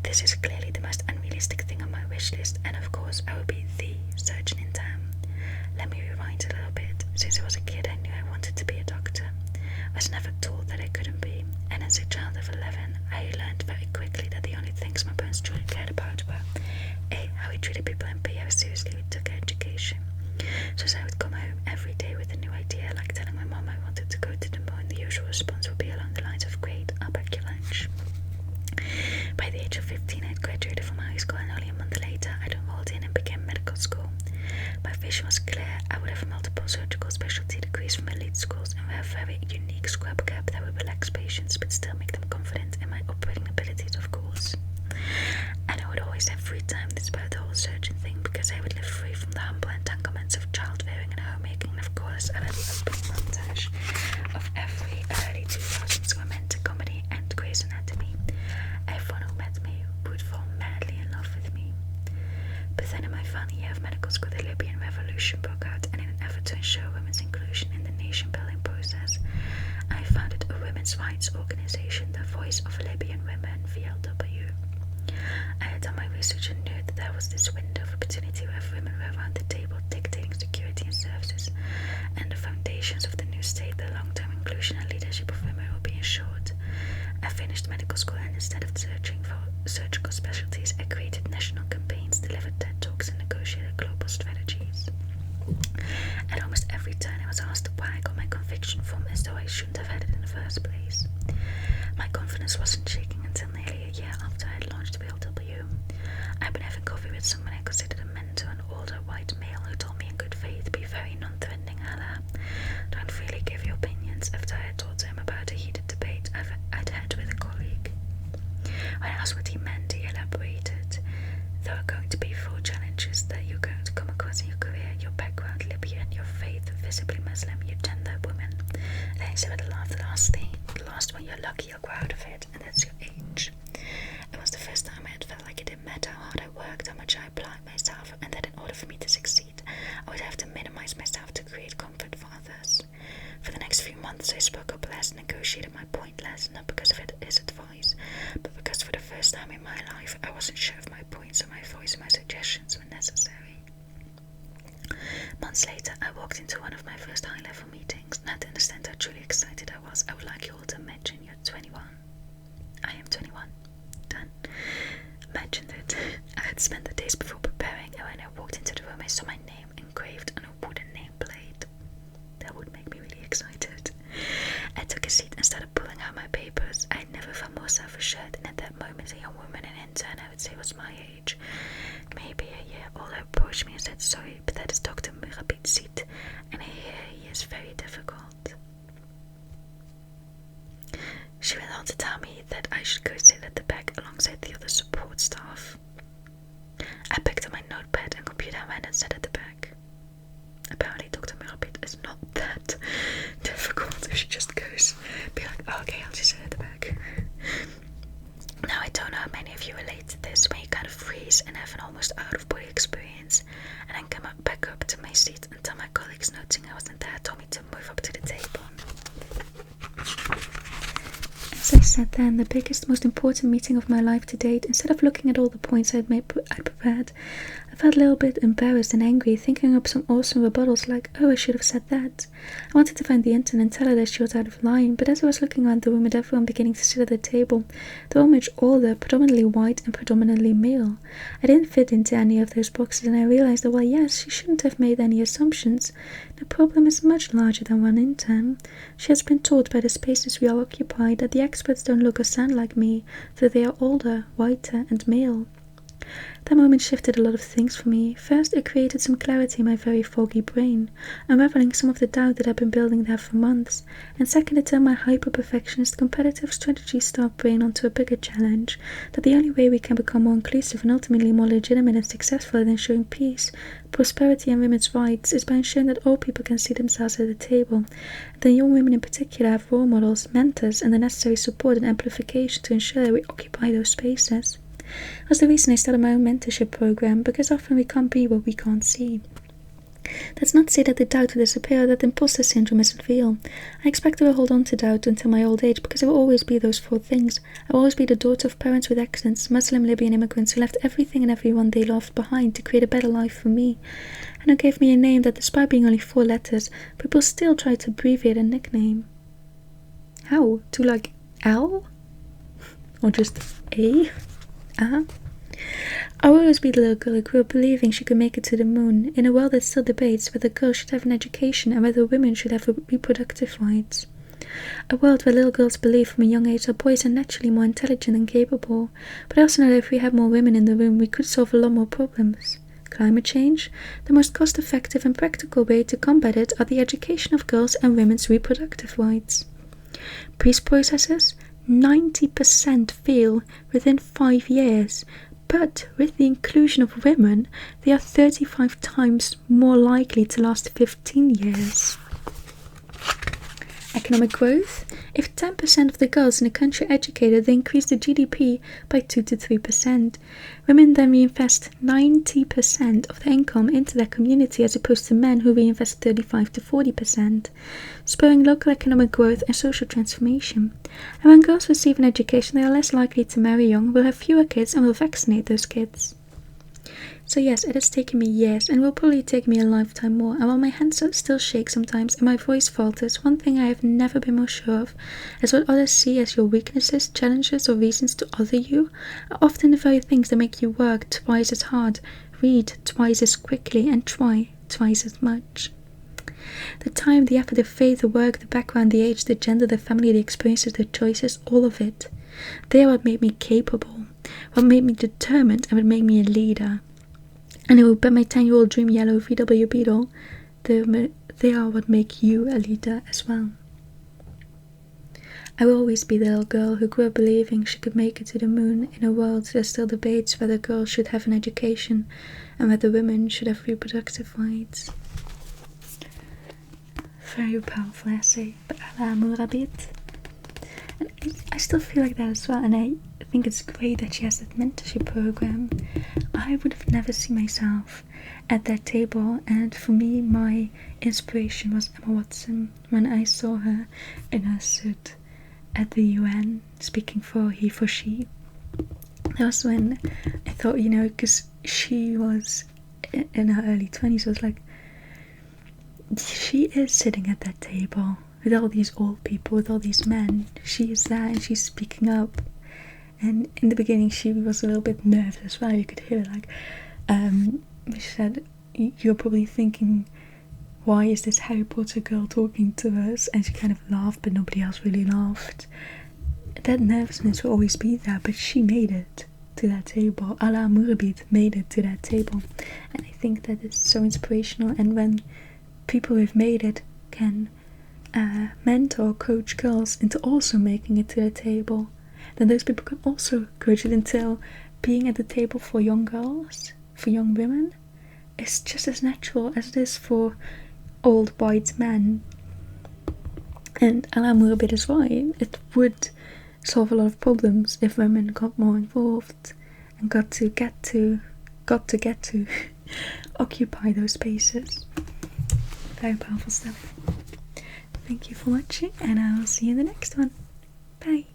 This is clearly the most unrealistic thing on my wish list, and of course I will be the surgeon in town. Let me rewind a little bit. Since I was a kid, I knew I wanted to be a doctor. I was never told that I couldn't be, and as a child of 11, I learned very quickly that the only things my parents truly cared about were A, how we treated people, and B, how seriously we took education. So as I would come home every day with a new idea, like telling my mom I wanted to go to the moon, the usual response would be along the lines of, great, I'll pack your lunch. By the age of 15, I had graduated from high school, and only a month later, I'd enrolled in and began medical school. My vision was clear. I would have multiple surgical specialty degrees from elite schools and wear a very unique scrub cap that would relax patients but still make them confident in my operating abilities, of course. And I would always have free time despite the whole surgeon thing, because I would live free from the humble entanglements of child rearing and homemaking, and of course I would have the opening montage of every early 2000s romantic comedy and Grey's Anatomy. Everyone who met me would fall madly in love with me. But then in my final year of medical school, the Libyan Revolution broke out, and in an effort to ensure women's inclusion in the nation-building process, I founded a women's rights organization, the Voice of Libyan Women, VLW. I had done my research and knew that there was this window of opportunity where women were around the table dictating security and services, and the foundations of the new state, the long-term inclusion and leadership of women, will be ensured. I finished medical school, and instead of searching for surgical specialties, I created national campaigns, delivered TED Talks, and negotiated global strategies. At almost every turn, I was asked why I got my conviction from, as though I shouldn't have had it in the first place. My confidence wasn't shaking until nearly a year after I had launched VLW. I'd been having coffee with someone I considered a mentor, an older white male who told me in good faith, be very non-threatening, Alaa. Don't freely give your opinions, after I had told him about a heated debate I'd had with a colleague. When I asked what he meant, he elaborated. There are going to be 4 challenges that you're going to come across in your career: your background, Libyan, your faith, visibly Muslim, your gender, woman. Then he said with a laugh, the last one, you're lucky you'll grow out of it, and that's your age. It was the first time I had felt like it didn't matter how hard I worked, how much I applied myself, and that in order for me to succeed, I would have to minimize myself to create comfort for others. For the next few months, I spoke up less, negotiated my point less, not because of his advice, but because for the first time in my life, I wasn't sure if my points or my voice and my suggestions were necessary. Months later, I walked into one of my first high-level meetings. Now, to understand how truly excited I was, I would like you all to imagine you're 21. I am 21. Done. Imagined it. I had spent the days before preparing, and when I walked into the room, I saw my name engraved on a wooden nameplate. That would make me really excited. I took a seat and started pulling out my papers. I had never felt more self-assured, and at that moment, a young woman, an intern, I would say was my age, maybe a year older, approached me and said, sorry, but that is Dr. Murabit's seat, and I hear he is very difficult. She went on to tell me that I should go sit at the back alongside the other support staff. I picked up my notepad and computer and went and sat at the back. Apparently Dr. Murabit is not that difficult if she just goes, be like, oh, okay, I'll just sit at the back. Now, I don't know how many of you relate to this, when you kind of freeze and have an almost out-of-body experience, and then come back up to my seat until my colleagues, noticing I wasn't there, told me to move up to the table. As I sat there in the biggest, most important meeting of my life to date, instead of looking at all the points I'd prepared, I felt a little bit embarrassed and angry, thinking up some awesome rebuttals like, oh, I should have said that. I wanted to find the intern and tell her that she was out of line, but as I was looking around the room at everyone beginning to sit at the table, they were much older, predominantly white and predominantly male. I didn't fit into any of those boxes, and I realized that, well, yes, she shouldn't have made any assumptions. The problem is much larger than one intern. She has been taught by the spaces we all occupy that the experts don't look or sound like me, though they are older, whiter, and male. That moment shifted a lot of things for me. First, it created some clarity in my very foggy brain, unraveling some of the doubt that I'd been building there for months. And second, it turned my hyper-perfectionist, competitive strategy-starved brain onto a bigger challenge, that the only way we can become more inclusive and ultimately more legitimate and successful at ensuring peace, prosperity and women's rights is by ensuring that all people can see themselves at the table, and that young women in particular have role models, mentors, and the necessary support and amplification to ensure that we occupy those spaces. That's the reason I started my own mentorship program, because often we can't be what we can't see. That's not to say that the doubt will disappear, that imposter syndrome isn't real. I expect I will hold on to doubt until my old age, because I will always be those 4 things. I will always be the daughter of parents with accents, Muslim Libyan immigrants who left everything and everyone they loved behind to create a better life for me, and who gave me a name that, despite being only 4 letters, people still try to abbreviate a nickname. How? To like L? Or just A? I will always be the little girl who grew up believing she could make it to the moon, in a world that still debates whether girls should have an education and whether women should have reproductive rights. A world where little girls believe from a young age that boys are naturally more intelligent and capable, but I also know that if we had more women in the room, we could solve a lot more problems. Climate change? The most cost-effective and practical way to combat it are the education of girls and women's reproductive rights. Peace processes? 90% fail within 5 years, but with the inclusion of women, they are 35 times more likely to last 15 years. Economic growth? If 10% of the girls in a country are educated, they increase the GDP by 2 to 3%. Women then reinvest 90% of their income into their community, as opposed to men who reinvest 35 to 40%, spurring local economic growth and social transformation. And when girls receive an education, they are less likely to marry young, will have fewer kids, and will vaccinate those kids. So yes, it has taken me years, and will probably take me a lifetime more, and while my hands still shake sometimes and my voice falters, one thing I have never been more sure of is what others see as your weaknesses, challenges, or reasons to other you are often the very things that make you work twice as hard, read twice as quickly, and try twice as much. The time, the effort, the faith, the work, the background, the age, the gender, the family, the experiences, the choices, all of it. They are what made me capable, what made me determined, and what made me a leader. And I will bet my 10-year-old dream yellow VW Beetle, they are what make you a leader as well. I will always be the little girl who grew up believing she could make it to the moon in a world that still debates whether girls should have an education and whether women should have reproductive rights. Very powerful essay by Alaa Murabit. And I still feel like that as well, and I think it's great that she has that mentorship program. I would have never seen myself at that table, and for me, my inspiration was Emma Watson when I saw her in her suit at the UN speaking for he for she. That was when I thought, because she was in her early 20s, I was like, she is sitting at that table with all these old people, with all these men. She is there and she's speaking up. And in the beginning she was a little bit nervous as well. You could hear she said, "You're probably thinking, why is this Harry Potter girl talking to us?" And she kind of laughed, but nobody else really laughed. That nervousness will always be there, but she made it to that table. Alaa Murabit made it to that table. And I think that is so inspirational. And when people who've made it can mentor, coach girls into also making it to the table, then those people can also coach it until being at the table for young girls, for young women, is just as natural as it is for old white men. And Alaa Murabit is right. It would solve a lot of problems if women got more involved and got to get to occupy those spaces. Very powerful stuff. Thank you for watching, and I will see you in the next one. Bye.